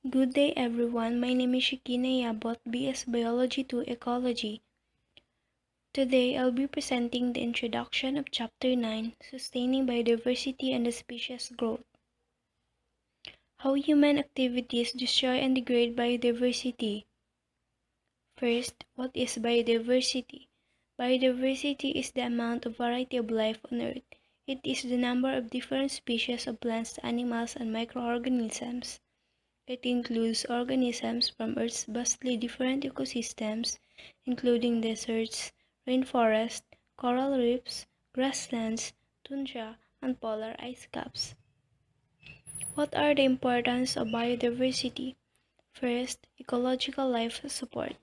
Good day everyone, my name is Shikina Yabut, BS Biology to Ecology. Today I'll be presenting the introduction of Chapter 9, Sustaining Biodiversity and the Species Growth. How human activities destroy and degrade biodiversity. First, what is biodiversity? Biodiversity is the amount of variety of life on Earth. It is the number of different species of plants, animals, and microorganisms. It includes organisms from Earth's vastly different ecosystems, including deserts, rainforests, coral reefs, grasslands, tundra, and polar ice caps. What are the importance of biodiversity? First, ecological life support.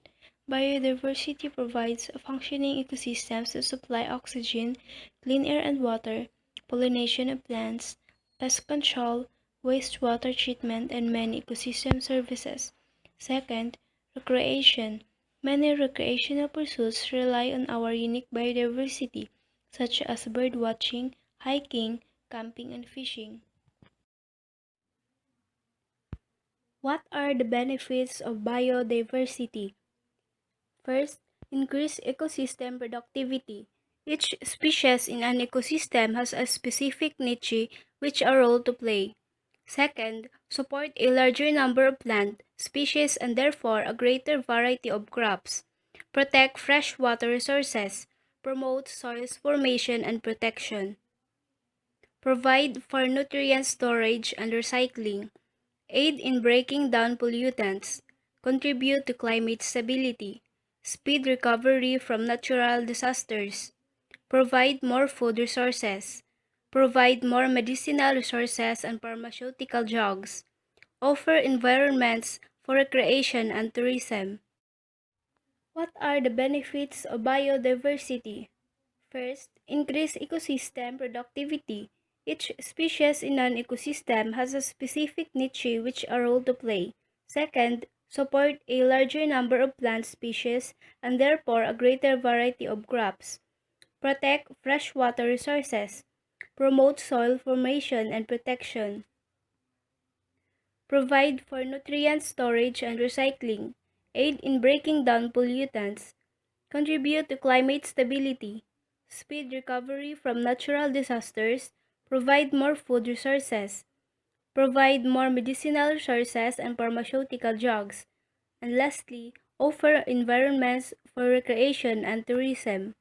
Biodiversity provides functioning ecosystems that supply oxygen, clean air and water, pollination of plants, pest control, wastewater treatment, and many ecosystem services. Second, recreation. Many recreational pursuits rely on our unique biodiversity, such as bird watching, hiking, camping, and fishing. What are the benefits of biodiversity? First, increase ecosystem productivity. Each species in an ecosystem has a specific niche which a role to play. Second, support a larger number of plant species and therefore a greater variety of crops. Protect freshwater resources. Promote soils formation and protection. Provide for nutrient storage and recycling. Aid in breaking down pollutants. Contribute to climate stability. Speed recovery from natural disasters. Provide more food resources. Provide more medicinal resources and pharmaceutical drugs. Offer environments for recreation and tourism. What are the benefits of biodiversity? First, increase ecosystem productivity. Each species in an ecosystem has a specific niche which a role to play. Second, support a larger number of plant species and therefore a greater variety of crops. Protect freshwater resources. Promote soil formation and protection. Provide for nutrient storage and recycling. Aid in breaking down pollutants. Contribute to climate stability. Speed recovery from natural disasters. Provide more food resources. Provide more medicinal resources and pharmaceutical drugs. And lastly, offer environments for recreation and tourism.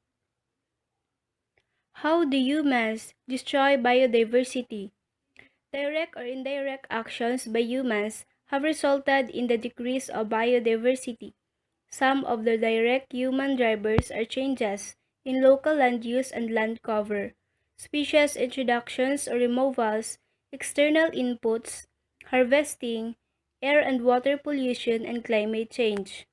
How do humans destroy biodiversity? Direct or indirect actions by humans have resulted in the decrease of biodiversity. Some of the direct human drivers are changes in local land use and land cover, species introductions or removals, external inputs, harvesting, air and water pollution, and climate change.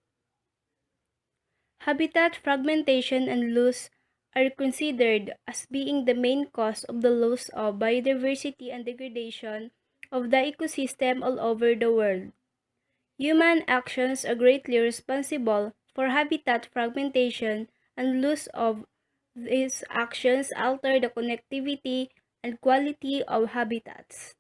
Habitat fragmentation and loss are considered as being the main cause of the loss of biodiversity and degradation of the ecosystem all over the world. Human actions are greatly responsible for habitat fragmentation, and loss of these actions alter the connectivity and quality of habitats.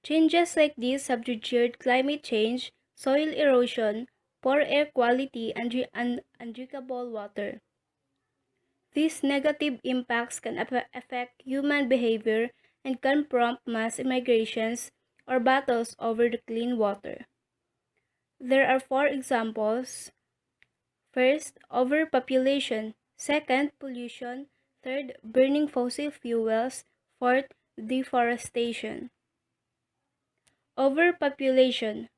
Changes like these have triggered climate change, soil erosion, poor air quality, and undrinkable water. These negative impacts can affect human behavior and can prompt mass migrations or battles over the clean water. There are four examples. First, overpopulation. Second, pollution. Third, burning fossil fuels. Fourth, deforestation. Overpopulation.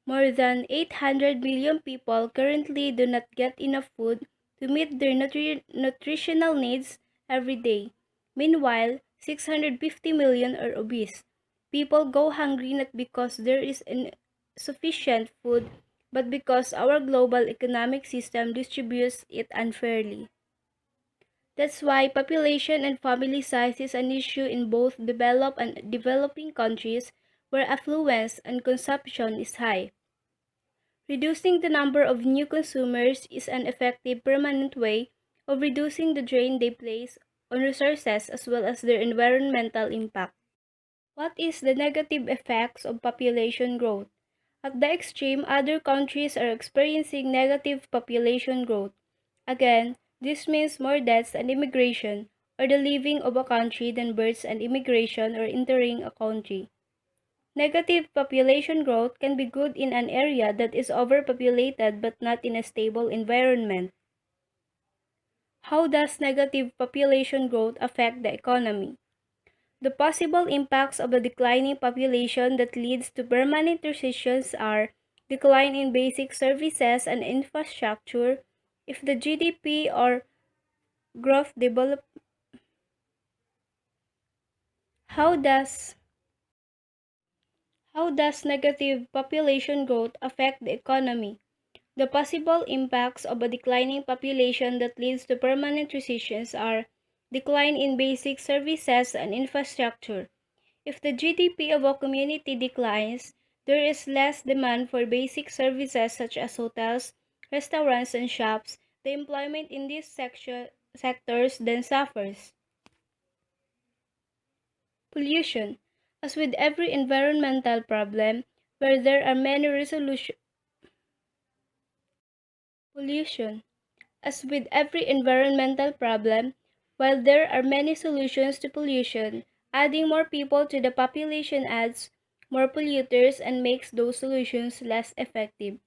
More than 800 million people currently do not get enough food to meet their nutritional needs every day. Meanwhile, 650 million are obese. People go hungry not because there is insufficient food, but because our global economic system distributes it unfairly. That's why population and family size is an issue in both developed and developing countries where affluence and consumption is high. Reducing the number of new consumers is an effective permanent way of reducing the drain they place on resources as well as their environmental impact. What is the negative effects of population growth? At the extreme, other countries are experiencing negative population growth. Again, this means more deaths and immigration, or the leaving of a country than births and immigration or entering a country. Negative population growth can be good in an area that is overpopulated but not in a stable environment. How does negative population growth affect the economy? The possible impacts of a declining population that leads to permanent recessions are decline in basic services and infrastructure. If the GDP or growth develop, how does how does negative population growth affect the economy? The possible impacts of a declining population that leads to permanent recessions are decline in basic services and infrastructure. If the GDP of a community declines, there is less demand for basic services such as hotels, restaurants, and shops. The employment in these sectors then suffers. Pollution. As with every environmental problem, where there are many resolutions, pollution. As with every environmental problem, while there are many solutions to pollution, adding more people to the population adds more polluters and makes those solutions less effective.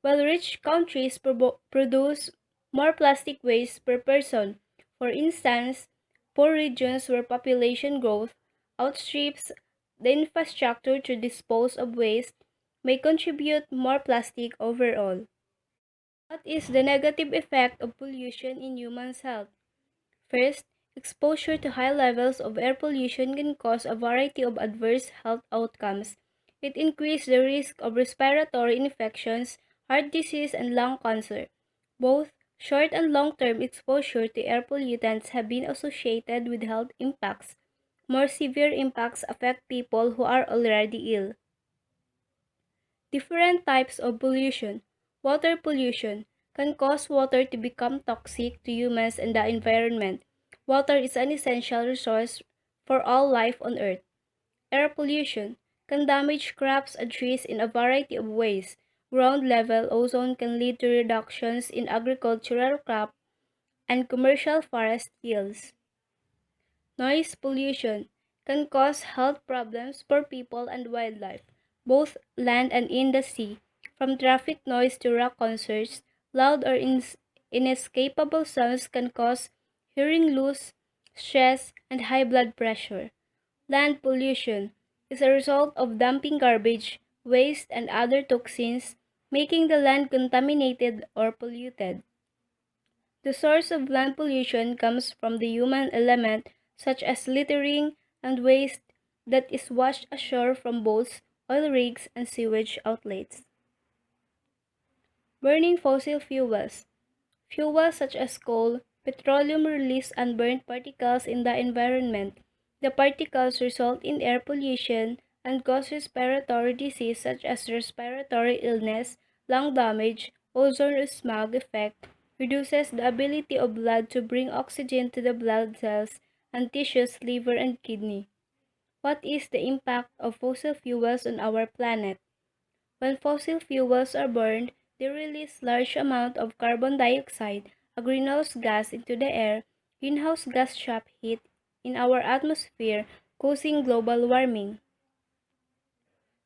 While rich countries produce more plastic waste per person, for instance, poor regions where population growth outstrips the infrastructure to dispose of waste may contribute more plastic overall. What is the negative effect of pollution in humans' health? First, exposure to high levels of air pollution can cause a variety of adverse health outcomes. It increases the risk of respiratory infections, heart disease, and lung cancer. Both short and long-term exposure to air pollutants have been associated with health impacts. More severe impacts affect people who are already ill. Different types of pollution. Water pollution can cause water to become toxic to humans and the environment. Water is an essential resource for all life on Earth. Air pollution can damage crops and trees in a variety of ways. Ground level ozone can lead to reductions in agricultural crop and commercial forest yields. Noise pollution can cause health problems for people and wildlife, both land and in the sea. From traffic noise to rock concerts, loud or inescapable sounds can cause hearing loss, stress, and high blood pressure. Land pollution is a result of dumping garbage, waste, and other toxins, making the land contaminated or polluted. The source of land pollution comes from the human element, such as littering and waste that is washed ashore from boats, oil rigs, and sewage outlets. Burning fossil fuels. Fuels such as coal, petroleum release unburned particles in the environment. The particles result in air pollution and cause respiratory disease such as respiratory illness, lung damage, ozone or smog effect, reduces the ability of blood to bring oxygen to the blood cells and tissues, liver and kidney. What is the impact of fossil fuels on our planet? When fossil fuels are burned, they release large amounts of carbon dioxide, a greenhouse gas, into the air. Greenhouse gas trap heat in our atmosphere, causing global warming.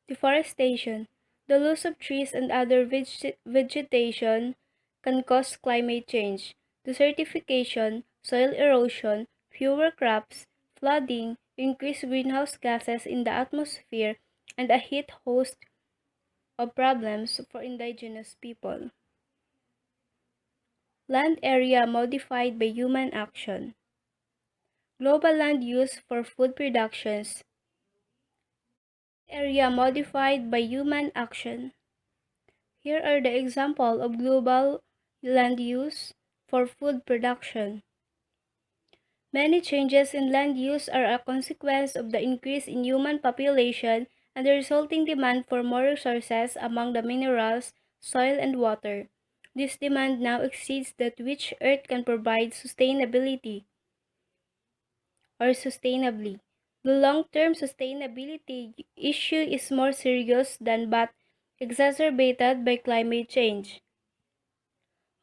Deforestation. The loss of trees and other vegetation can cause climate change. Desertification, soil erosion, fewer crops, flooding, increased greenhouse gases in the atmosphere, and a heat host of problems for indigenous people. Land area modified by human action. Global land use for food productions. Area modified by human action. Here are the examples of global land use for food production. Many changes in land use are a consequence of the increase in human population and the resulting demand for more resources among the minerals, soil, and water. This demand now exceeds that which Earth can provide sustainably. The long-term sustainability issue is more serious than but exacerbated by climate change.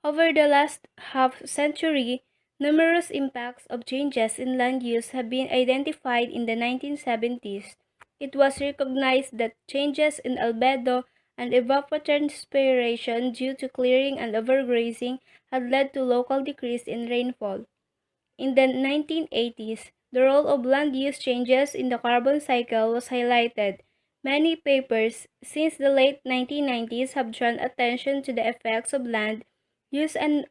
Over the last half century, numerous impacts of changes in land use have been identified. In the 1970s, it was recognized that changes in albedo and evapotranspiration due to clearing and overgrazing had led to local decrease in rainfall. In the 1980s, the role of land use changes in the carbon cycle was highlighted. Many papers since the late 1990s have drawn attention to the effects of land use and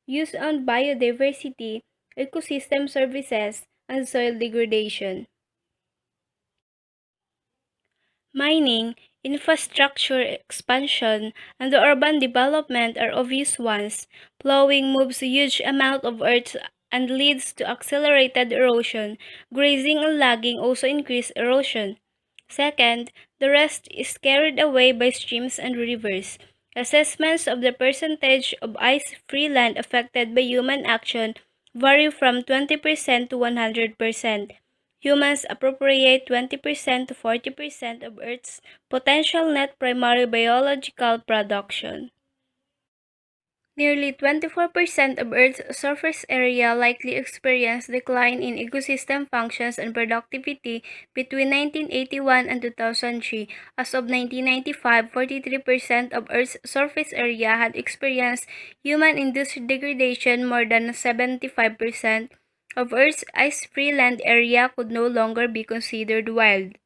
use on biodiversity, ecosystem services, and soil degradation. Mining, infrastructure expansion, and the urban development are obvious ones. Plowing moves a huge amount of earth and leads to accelerated erosion. Grazing and logging also increase erosion. Second, the rest is carried away by streams and rivers. Assessments of the percentage of ice-free land affected by human action vary from 20% to 100%. Humans appropriate 20% to 40% of Earth's potential net primary biological production. Nearly 24% of Earth's surface area likely experienced decline in ecosystem functions and productivity between 1981 and 2003. As of 1995, 43% of Earth's surface area had experienced human-induced degradation. More than 75% of Earth's ice-free land area could no longer be considered wild.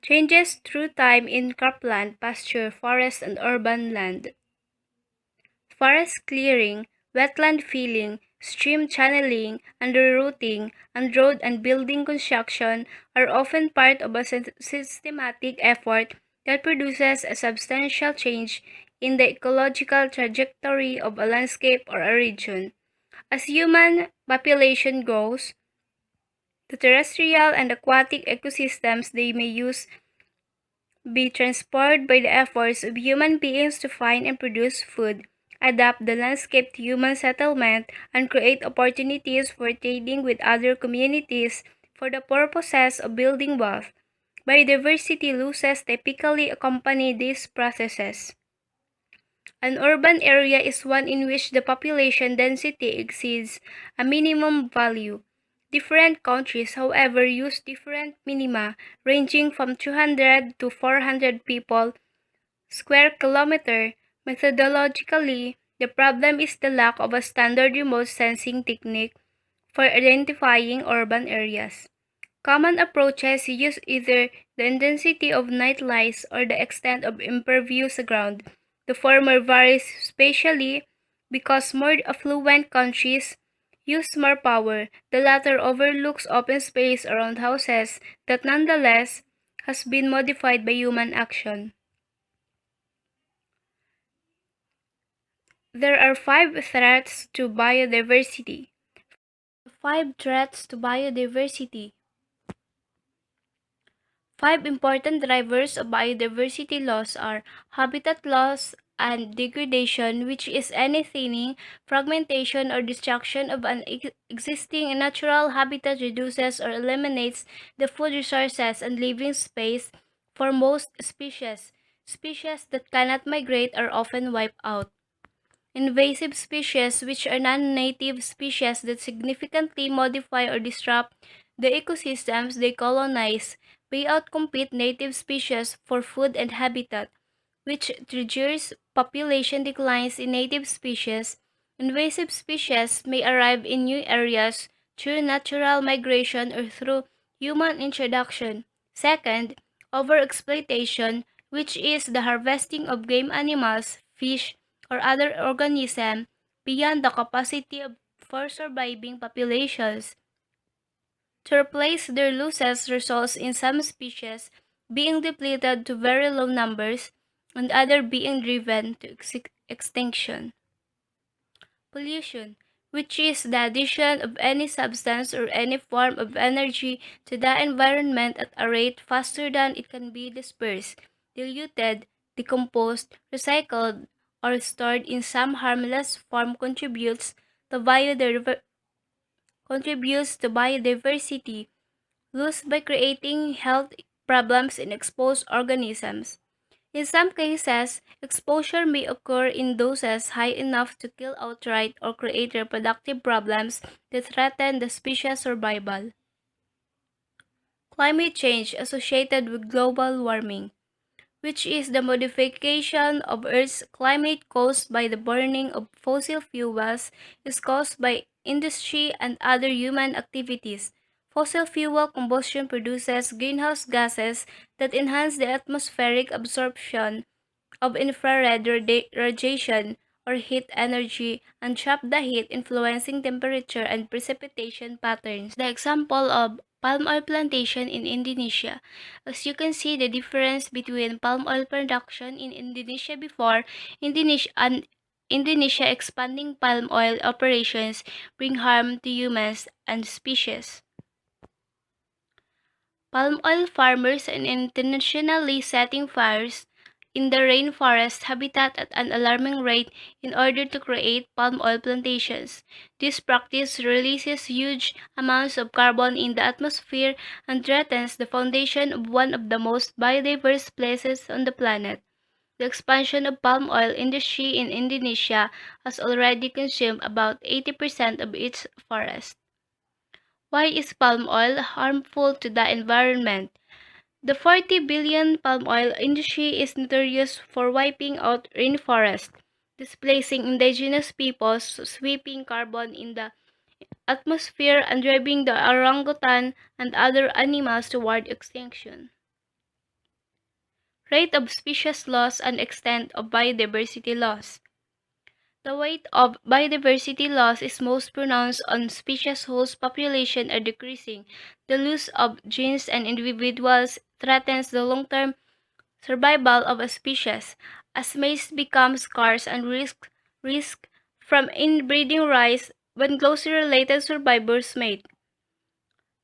Changes through time in cropland, pasture, forest, and urban land. Forest clearing, wetland filling, stream channeling, underrooting, and road and building construction are often part of a systematic effort that produces a substantial change in the ecological trajectory of a landscape or a region. As human population grows, the terrestrial and aquatic ecosystems they may use be transformed by the efforts of human beings to find and produce food, adapt the landscape to human settlement, and create opportunities for trading with other communities for the purposes of building wealth. Biodiversity losses typically accompany these processes. An urban area is one in which the population density exceeds a minimum value. Different countries, however, use different minima, ranging from 200 to 400 people square kilometer. Methodologically, the problem is the lack of a standard remote sensing technique for identifying urban areas. Common approaches use either the intensity of night lights or the extent of impervious ground. The former varies spatially because more affluent countries use more power. The latter overlooks open space around houses that nonetheless has been modified by human action. There are five threats to biodiversity. Five threats to biodiversity. Five important drivers of biodiversity loss are habitat loss and degradation, which is any thinning, fragmentation, or destruction of an existing natural habitat reduces or eliminates the food resources and living space for most species. Species that cannot migrate are often wiped out. Invasive species, which are non-native species that significantly modify or disrupt the ecosystems they colonize, may outcompete native species for food and habitat, which triggers population declines in native species. Invasive species may arrive in new areas through natural migration or through human introduction. Second, overexploitation, which is the harvesting of game animals, fish, or other organisms beyond the capacity for surviving populations. To replace their losses results in some species being depleted to very low numbers and other being driven to extinction. Pollution, which is the addition of any substance or any form of energy to the environment at a rate faster than it can be dispersed, diluted, decomposed, recycled, or stored in some harmless form contributes to biodiversity loss by creating health problems in exposed organisms. In some cases, exposure may occur in doses high enough to kill outright or create reproductive problems that threaten the species' survival. Climate change associated with global warming, which is the modification of Earth's climate caused by the burning of fossil fuels, is caused by industry and other human activities. Fossil fuel combustion produces greenhouse gases that enhance the atmospheric absorption of infrared radiation or heat energy and trap the heat, influencing temperature and precipitation patterns. The example of palm oil plantation in Indonesia. As you can see, the difference between palm oil production in Indonesia before Indonesia and Indonesia expanding palm oil operations bring harm to humans and species. Palm oil farmers are intentionally setting fires in the rainforest habitat at an alarming rate in order to create palm oil plantations. This practice releases huge amounts of carbon in the atmosphere and threatens the foundation of one of the most biodiverse places on the planet. The expansion of palm oil industry in Indonesia has already consumed about 80% of its forest. Why is palm oil harmful to the environment? The 40 billion palm oil industry is notorious for wiping out rainforests, displacing indigenous peoples, sweeping carbon in the atmosphere, and driving the orangutan and other animals toward extinction. Rate of species loss and extent of biodiversity loss. The rate of biodiversity loss is most pronounced on species whose population are decreasing. The loss of genes and individuals threatens the long-term survival of a species, as mates become scarce and risk from inbreeding rise when closely related survivors mate.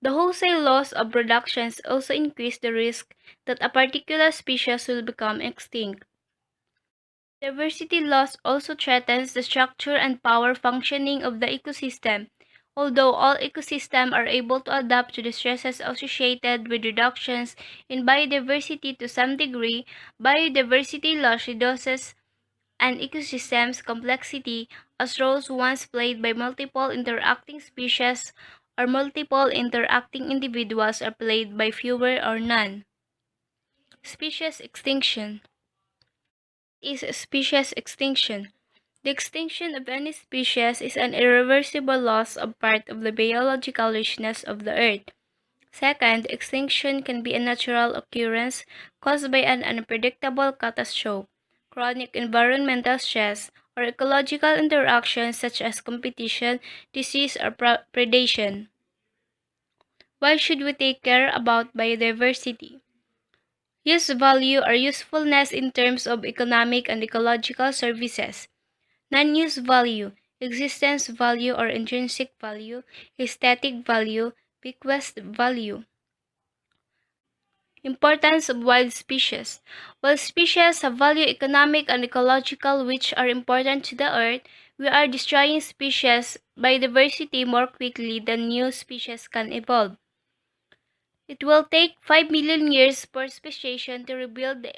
The wholesale loss of productions also increase the risk that a particular species will become extinct. Diversity loss also threatens the structure and power functioning of the ecosystem. Although all ecosystems are able to adapt to the stresses associated with reductions in biodiversity to some degree, biodiversity loss reduces an ecosystem's complexity as roles once played by multiple interacting species or multiple interacting individuals are played by fewer or none. Species extinction is species extinction. The extinction of any species is an irreversible loss of part of the biological richness of the earth. Second, extinction can be a natural occurrence caused by an unpredictable catastrophe, chronic environmental stress, or ecological interactions such as competition, disease, or predation. Why should we take care about biodiversity? Use value or usefulness in terms of economic and ecological services. Non-use value, existence value or intrinsic value, aesthetic value, bequest value. Importance of wild species. While species have value economic and ecological which are important to the earth, we are destroying species biodiversity more quickly than new species can evolve. It will take 5 million years for speciation to rebuild the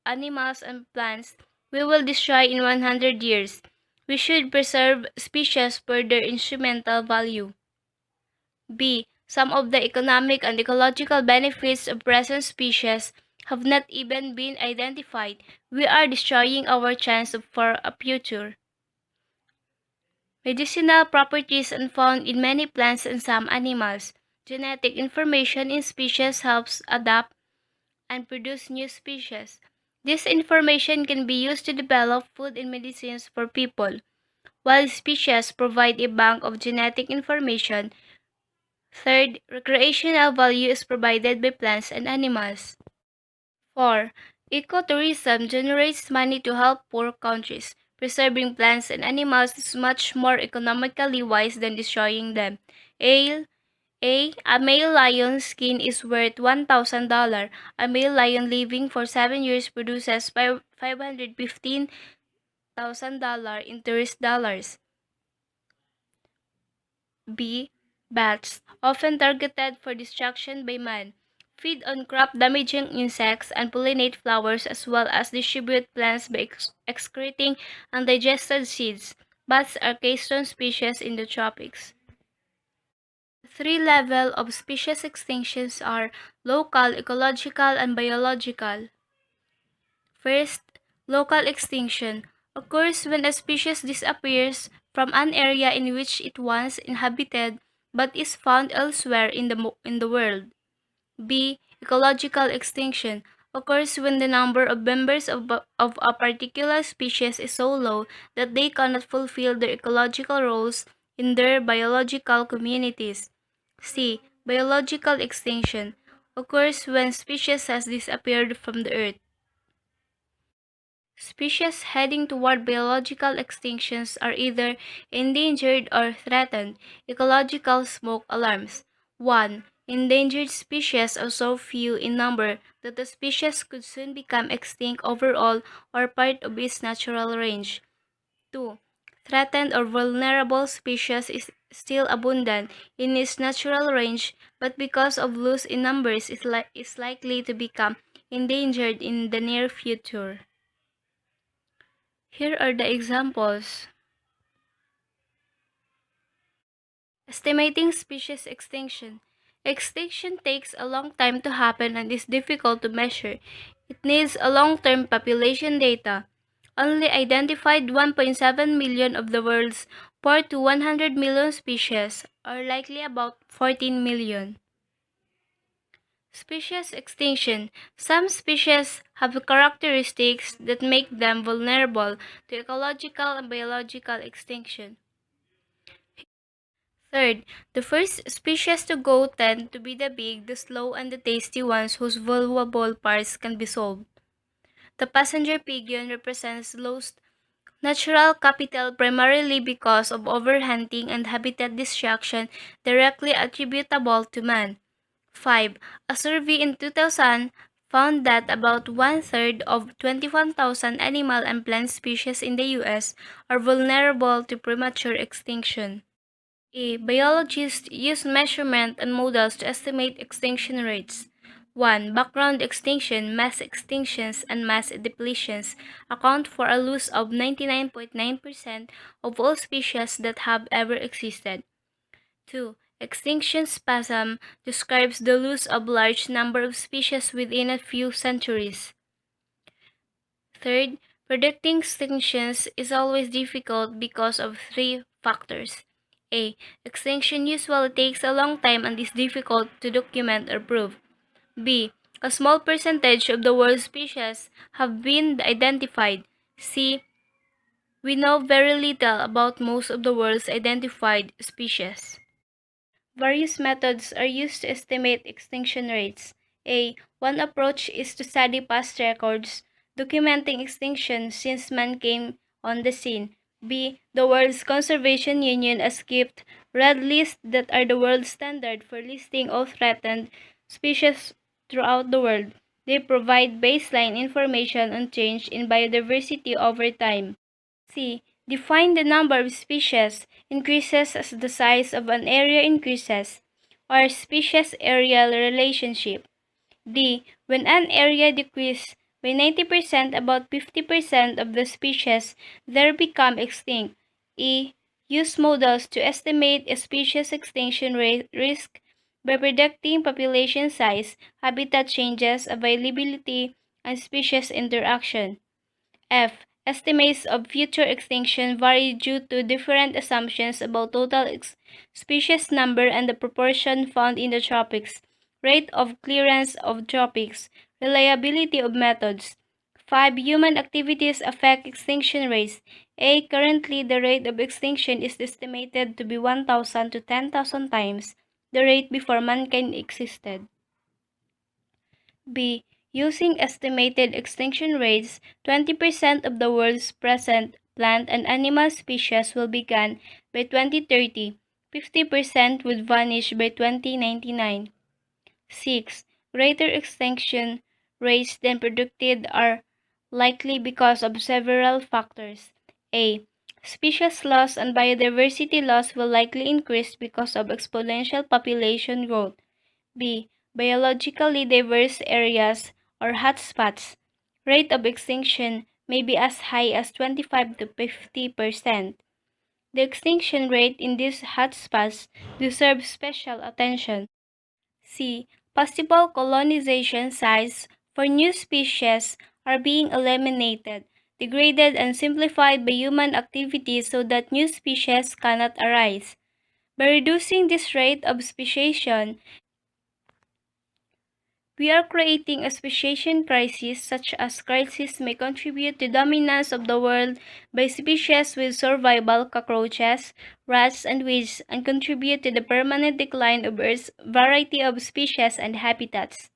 animals and plants we will destroy in 100 years. We should preserve species for their instrumental value. B. Some of the economic and ecological benefits of present species have not even been identified. We are destroying our chance for a future. Medicinal properties are found in many plants and some animals. Genetic information in species helps adapt and produce new species. This information can be used to develop food and medicines for people. Wild species provide a bank of genetic information. Third, recreational value is provided by plants and animals. 4. Ecotourism generates money to help poor countries. Preserving plants and animals is much more economically wise than destroying them. A. A male lion's skin is worth $1,000. A male lion living for 7 years produces $515,000 in tourist dollars. B. Bats, often targeted for destruction by man. feed on crop-damaging insects and pollinate flowers as well as distribute plants by excreting undigested seeds. Bats are keystone species in the tropics. Three levels of species extinctions are local, ecological, and biological. First, local extinction occurs when a species disappears from an area in which it once inhabited but is found elsewhere in the world. B. Ecological extinction occurs when the number of members of a particular species is so low that they cannot fulfill their ecological roles in their biological communities. C. Biological extinction occurs when species has disappeared from the earth. Species heading toward biological extinctions are either endangered or threatened. Ecological smoke alarms. 1. Endangered species are so few in number that the species could soon become extinct overall or part of its natural range. 2. Threatened or vulnerable species is still abundant in its natural range, but because of loss in numbers is likely to become endangered in the near future. Here are the examples. Estimating species extinction. Extinction takes a long time to happen and is difficult to measure. It needs a long-term population data. Only identified 1.7 million of the world's 4 to 100 million species, or likely about 14 million. Species extinction. Some species have characteristics that make them vulnerable to ecological and biological extinction. Third, the first species to go tend to be the big, the slow, and the tasty ones whose valuable parts can be sold. The passenger pigeon represents lost natural capital primarily because of overhunting and habitat destruction directly attributable to man. 5. A survey in 2000 found that about one-third of 21,000 animal and plant species in the U.S. are vulnerable to premature extinction. Biologists use measurement and models to estimate extinction rates. 1. Background extinction, mass extinctions, and mass depletions account for a loss of 99.9% of all species that have ever existed. 2. Extinction spasm describes the loss of large number of species within a few centuries. Third, predicting extinctions is always difficult because of three factors. A. Extinction usually takes a long time and is difficult to document or prove. B. A small percentage of the world's species have been identified. C. We know very little about most of the world's identified species. Various methods are used to estimate extinction rates. One approach is to study past records, documenting extinction since man came on the scene. B. The World's Conservation Union has kept red lists that are the world standard for listing all threatened species throughout the world. They provide baseline information on change in biodiversity over time. C. Define the number of species increases as the size of an area increases, or species-area relationship. D. When an area decreases by 90%, about 50% of the species there become extinct. E. Use models to estimate a species extinction risk by predicting population size, habitat changes, availability, and species interaction. F. Estimates of future extinction vary due to different assumptions about total species number and the proportion found in the tropics, rate of clearance of tropics, reliability of methods. 5. Human activities affect extinction rates. Currently, the rate of extinction is estimated to be 1,000 to 10,000 times the rate before mankind existed. B. Using estimated extinction rates, 20% of the world's present plant and animal species will be gone by 2030. 50% would vanish by 2099. 6. Greater extinction rates than predicted are likely because of several factors. A. Species loss and biodiversity loss will likely increase because of exponential population growth. B. biologically diverse areas or hotspots, rate of extinction may be as high as 25 to 50%. The extinction rate in these hotspots deserves special attention. C. Possible colonization sites for new species are being eliminated, degraded, and simplified by human activities so that new species cannot arise. By reducing this rate of speciation, we are creating a speciation crisis such as crisis may contribute to dominance of the world by species with survival cockroaches, rats, and weeds and contribute to the permanent decline of Earth's variety of species and habitats.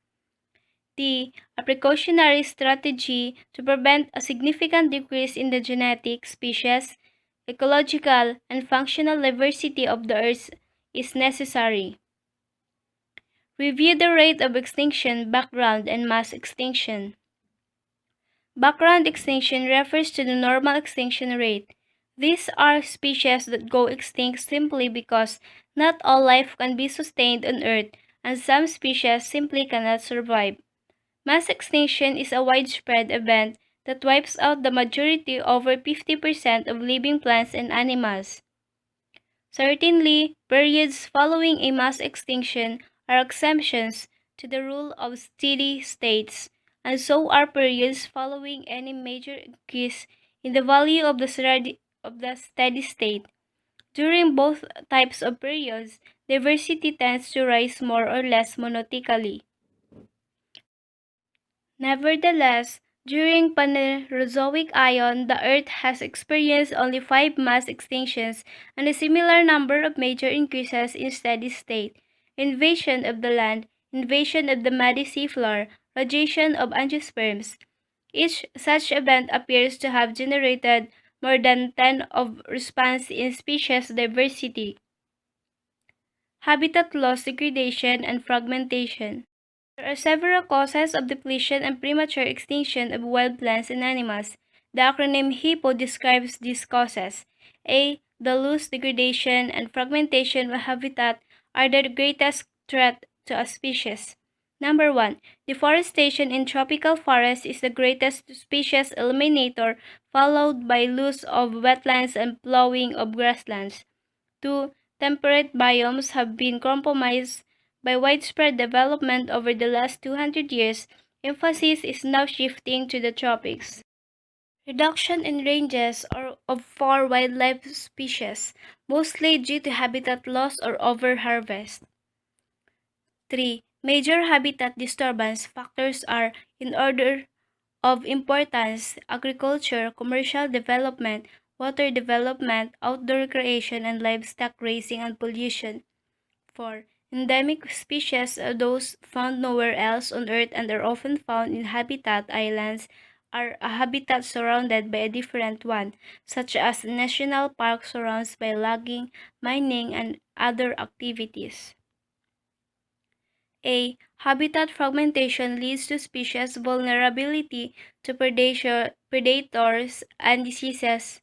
D. A precautionary strategy to prevent a significant decrease in the genetic, species, ecological, and functional diversity of the Earth is necessary. Review the rate of extinction, background, and mass extinction. Background extinction refers to the normal extinction rate. These are species that go extinct simply because not all life can be sustained on Earth, and some species simply cannot survive. Mass extinction is a widespread event that wipes out the majority, over 50% of living plants and animals. Certainly, periods following a mass extinction are exemptions to the rule of steady states, and so are periods following any major increase in the value of the steady state. During both types of periods, diversity tends to rise more or less monotonically. Nevertheless, during Paleozoic Ion, the Earth has experienced only 5 mass extinctions and a similar number of major increases in steady state: invasion of the land, invasion of the muddy seafloor, radiation of angiosperms. Each such event appears to have generated more than 10 of response in species diversity, habitat loss, degradation, and fragmentation. There are several causes of depletion and premature extinction of wild plants and animals. The acronym HIPPO describes these causes. A. The loss, degradation, and fragmentation of habitat are the greatest threat to a species. Number 1. Deforestation in tropical forests is the greatest species eliminator, followed by loss of wetlands and plowing of grasslands. 2. Temperate biomes have been compromised by widespread development over the last 200 years. Emphasis is now shifting to the tropics. Reduction in ranges of 4 wildlife species, mostly due to habitat loss or overharvest. 3. Major habitat disturbance factors are, in order of importance: agriculture, commercial development, water development, outdoor recreation, and livestock raising and pollution. 4. Endemic species, those found nowhere else on Earth and are often found in habitat islands, are a habitat surrounded by a different one, such as a national park surrounded by logging, mining, and other activities. A. Habitat fragmentation leads to species vulnerability to predators and diseases.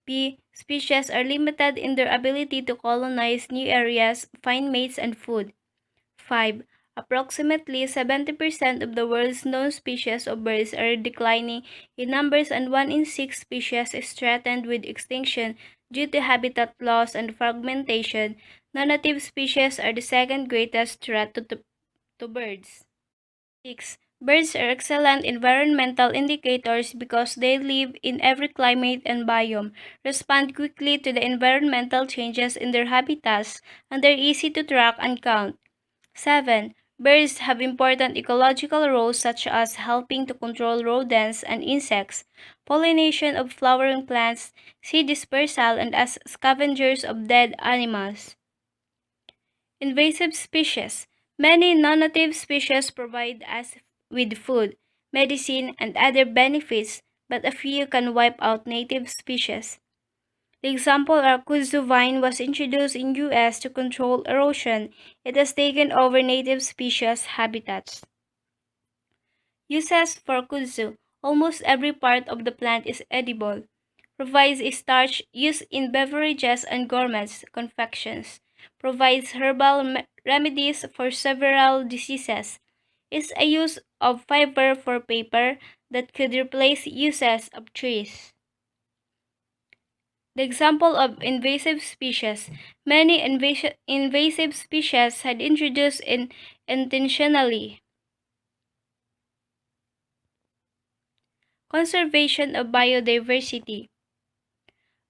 B. Species are limited in their ability to colonize new areas, find mates, and food. 5. Approximately 70% of the world's known species of birds are declining in numbers, and 1 in 6 species is threatened with extinction due to habitat loss and fragmentation. Non-native species are the second greatest threat to birds. 6. Birds are excellent environmental indicators because they live in every climate and biome, respond quickly to the environmental changes in their habitats, and are easy to track and count. 7. Birds have important ecological roles such as helping to control rodents and insects, pollination of flowering plants, seed dispersal, and as scavengers of dead animals. Invasive species. Many non-native species provide us with food, medicine, and other benefits, but a few can wipe out native species. The example are kudzu vine was introduced in US to control erosion. It has taken over native species habitats. Uses for kudzu. Almost every part of the plant is edible. Provides a starch used in beverages and gourmet confections. provides herbal remedies for several diseases, is a use of fiber for paper that could replace uses of trees. The example of invasive species. Many invasive species had introduced intentionally. Conservation of biodiversity.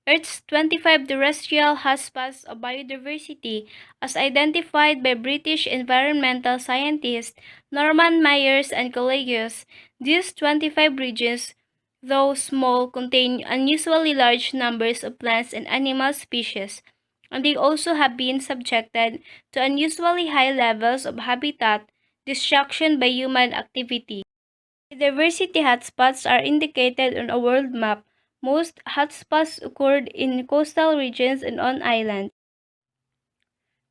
Earth's 25 terrestrial hotspots of biodiversity, as identified by British environmental scientist Norman Myers and colleagues. These 25 regions, though small, contain unusually large numbers of plants and animal species, and they also have been subjected to unusually high levels of habitat destruction by human activity. Biodiversity hotspots are indicated on a world map. Most hotspots occurred in coastal regions and on islands.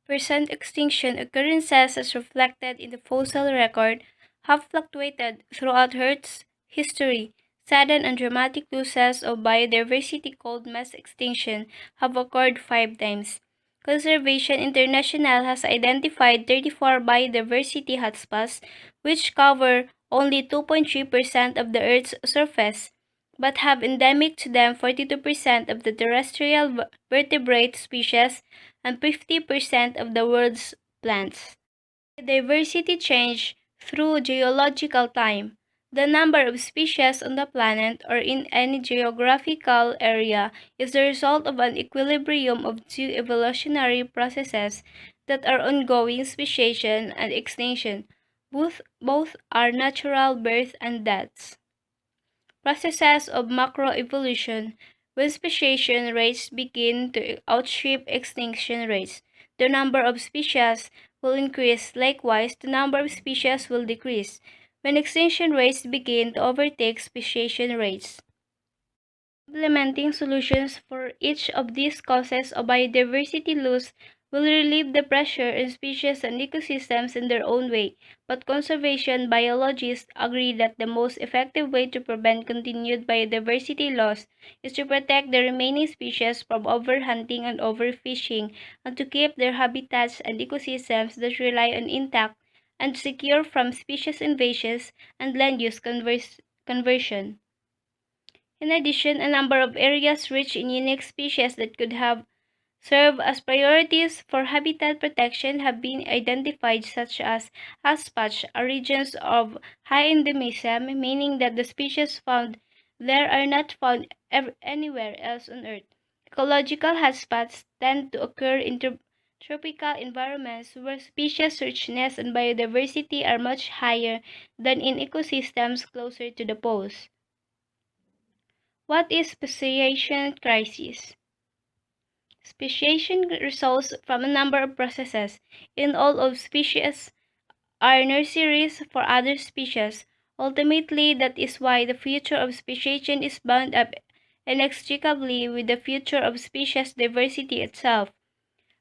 Percent extinction occurrences, as reflected in the fossil record, have fluctuated throughout Earth's history. Sudden and dramatic losses of biodiversity called mass extinction have occurred 5 times. Conservation International has identified 34 biodiversity hotspots, which cover only 2.3% of the Earth's surface, but have endemic to them 42% of the terrestrial vertebrate species and 50% of the world's plants. Diversity change through geological time. The number of species on the planet or in any geographical area is the result of an equilibrium of two evolutionary processes that are ongoing: speciation and extinction. Both are natural birth and deaths. Processes of macroevolution. When speciation rates begin to outstrip extinction rates, the number of species will increase. Likewise, the number of species will decrease when extinction rates begin to overtake speciation rates. Implementing solutions for each of these causes of biodiversity loss will relieve the pressure on species and ecosystems in their own way, but conservation biologists agree that the most effective way to prevent continued biodiversity loss is to protect the remaining species from overhunting and overfishing, and to keep their habitats and ecosystems that rely on intact and secure from species invasions and land use conversion. In addition, a number of areas rich in unique species that could have served as priorities for habitat protection have been identified, such as hotspots are regions of high endemism, meaning that the species found there are not found anywhere else on Earth. Ecological hotspots tend to occur in tropical environments where species richness and biodiversity are much higher than in ecosystems closer to the poles. What is speciation crisis? Speciation results from a number of processes. In all of species are nurseries for other species. Ultimately, that is why the future of speciation is bound up inextricably with the future of species diversity itself.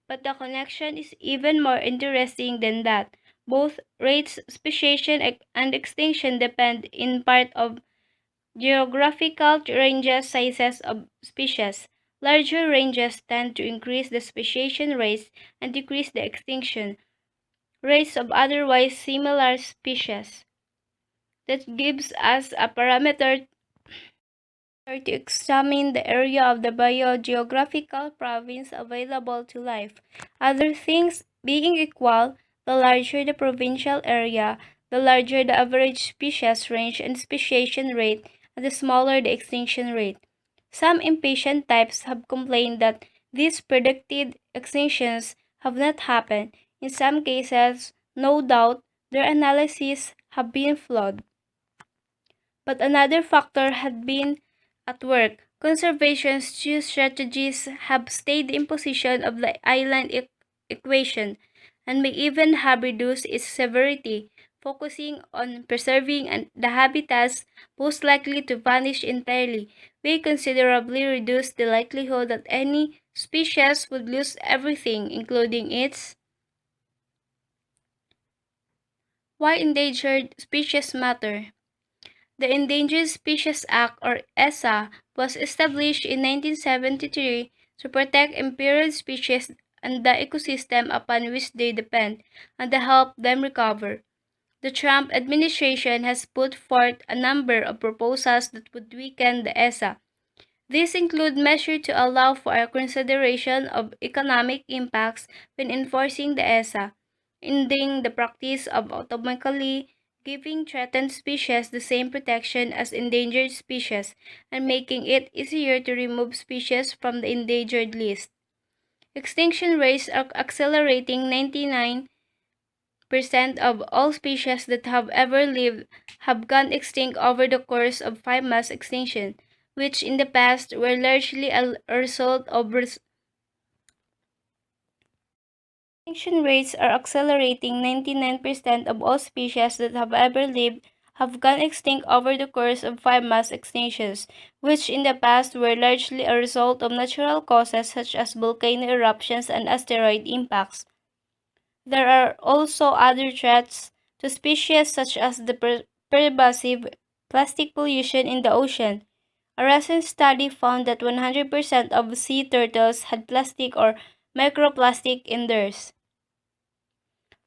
But the connection is even more interesting than that. Both rates, speciation, and extinction depend in part of geographical ranges sizes of species. Larger ranges tend to increase the speciation rates and decrease the extinction rates of otherwise similar species. That gives us a parameter to examine the area of the biogeographical province available to life. Other things being equal, the larger the provincial area, the larger the average species range and speciation rate, and the smaller the extinction rate. Some impatient types have complained that these predicted extinctions have not happened. In some cases, no doubt, their analyses have been flawed. But another factor had been at work. Conservation's two strategies have stayed the imposition of the island equation and may even have reduced its severity, focusing on preserving the habitats most likely to vanish entirely. We considerably reduce the likelihood that any species would lose everything, including its. Why endangered species matter? The Endangered Species Act, or ESA, was established in 1973 to protect imperiled species and the ecosystem upon which they depend, and to help them recover. The Trump administration has put forth a number of proposals that would weaken the ESA. These include measures to allow for a consideration of economic impacts when enforcing the ESA, ending the practice of automatically giving threatened species the same protection as endangered species, and making it easier to remove species from the endangered list. Extinction rates are accelerating. 99% of all species that have ever lived have gone extinct over the course of five mass extinction, which in the past were largely a result of extinction rates are accelerating. 99% of all species that have ever lived have gone extinct over the course of five mass extinctions, which in the past were largely a result of natural causes such as volcano eruptions and asteroid impacts. There are also other threats to species such as the pervasive plastic pollution in the ocean. A recent study found that 100% of sea turtles had plastic or microplastic in theirs.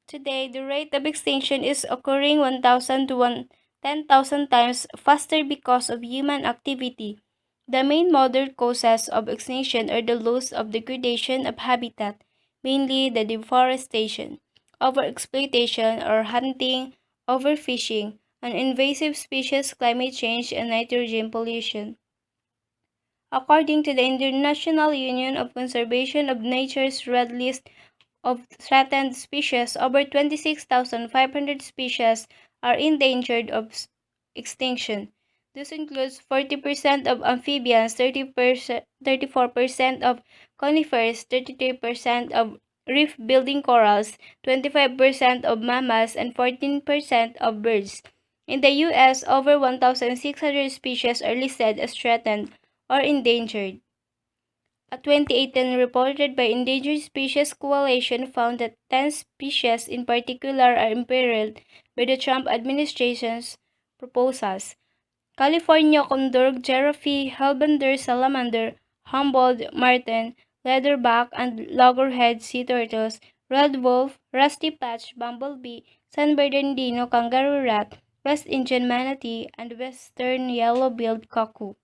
Today, the rate of extinction is occurring 1,000 to 10,000 times faster because of human activity. The main modern causes of extinction are the loss of degradation of habitat, mainly the deforestation, overexploitation or hunting, overfishing, and invasive species, climate change, and nitrogen pollution. According to the International Union of Conservation of Nature's Red List of threatened species, over 26,500 species are endangered of extinction. This includes 40% of amphibians, 34% of conifers, 33% of reef-building corals, 25% of mammals, and 14% of birds. In the U.S., over 1,600 species are listed as threatened or endangered. A 2018 report by Endangered Species Coalition found that 10 species in particular are imperiled by the Trump administration's proposals. California condor, giraffe, hellbender salamander, humboldt marten, leatherback and loggerhead sea turtles, red wolf, rusty patch bumblebee, San Bernardino kangaroo rat, West Indian manatee, and western yellow-billed cuckoo.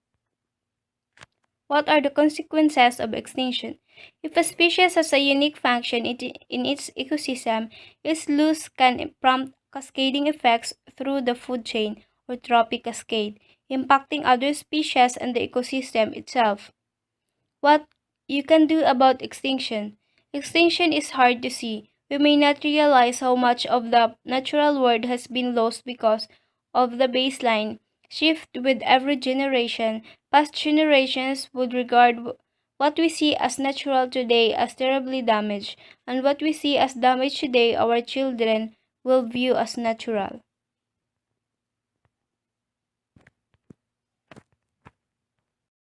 What are the consequences of extinction? If a species has a unique function in its ecosystem, its loss can prompt cascading effects through the food chain or trophic cascade, impacting other species and the ecosystem itself. What you can do about extinction? Extinction is hard to see. We may not realize how much of the natural world has been lost because of the baseline shift with every generation. Past generations would regard what we see as natural today as terribly damaged, and what we see as damaged today our children will view as natural.